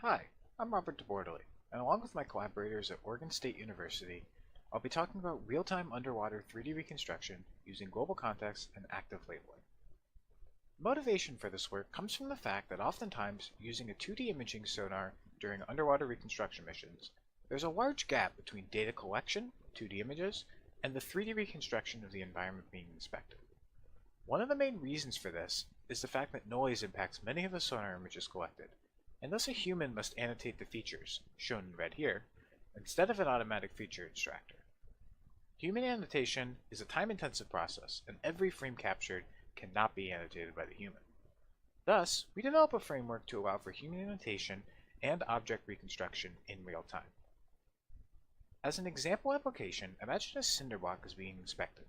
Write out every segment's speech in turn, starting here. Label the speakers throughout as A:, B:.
A: Hi, I'm Robert DeBortoli, and along with my collaborators at Oregon State University, I'll be talking about real-time underwater 3D reconstruction using global context and active labeling. Motivation for this work comes from the fact that oftentimes, using a 2D imaging sonar during underwater reconstruction missions, there's a large gap between data collection, 2D images, and the 3D reconstruction of the environment being inspected. One of the main reasons for this is the fact that noise impacts many of the sonar images collected, and thus a human must annotate the features, shown in red here, instead of an automatic feature extractor. Human annotation is a time-intensive process, and every frame captured cannot be annotated by the human. Thus, we develop a framework to allow for human annotation and object reconstruction in real time. As an example application, imagine a cinder block is being inspected.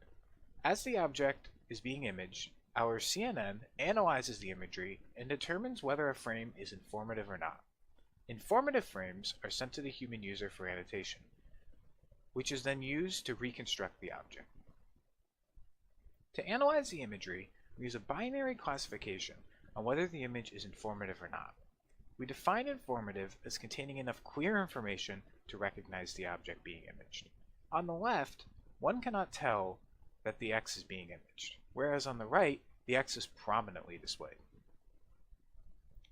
A: As the object is being imaged, our CNN analyzes the imagery and determines whether a frame is informative or not. Informative frames are sent to the human user for annotation, which is then used to reconstruct the object. To analyze the imagery, we use a binary classification on whether the image is informative or not. We define informative as containing enough clear information to recognize the object being imaged. On the left, one cannot tell that the X is being imaged, whereas on the right, the X is prominently displayed.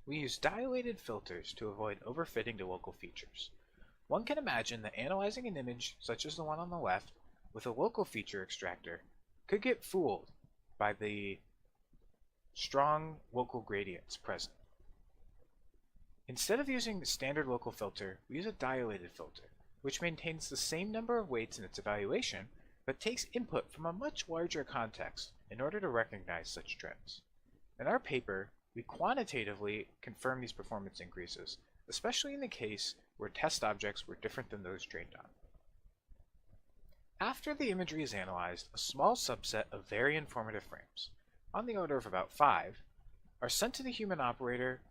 A: We use dilated filters to avoid overfitting to local features. One can imagine that analyzing an image, such as the one on the left, with a local feature extractor could get fooled by the strong local gradients present. Instead of using the standard local filter, we use a dilated filter, which maintains the same number of weights in its evaluation, but takes input from a much larger context in order to recognize such trends. In our paper, we quantitatively confirm these performance increases, especially in the case where test objects were different than those trained on. After the imagery is analyzed, a small subset of very informative frames, on the order of about 5, are sent to the human operator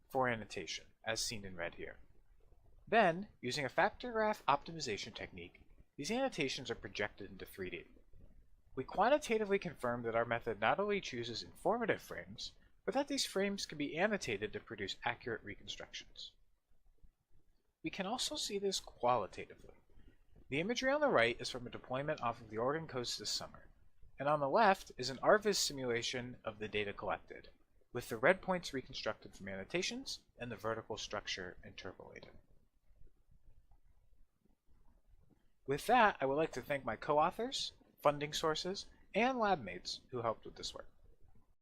A: for annotation, as seen in red here. Then, using a factor graph optimization technique, these annotations are projected into 3D. We quantitatively confirm that our method not only chooses informative frames, but that these frames can be annotated to produce accurate reconstructions. We can also see this qualitatively. The imagery on the right is from a deployment off of the Oregon coast this summer, and on the left is an ARVIS simulation of the data collected, with the red points reconstructed from annotations and the vertical structure interpolated. With that, I would like to thank my co-authors, funding sources, and lab mates who helped with this work.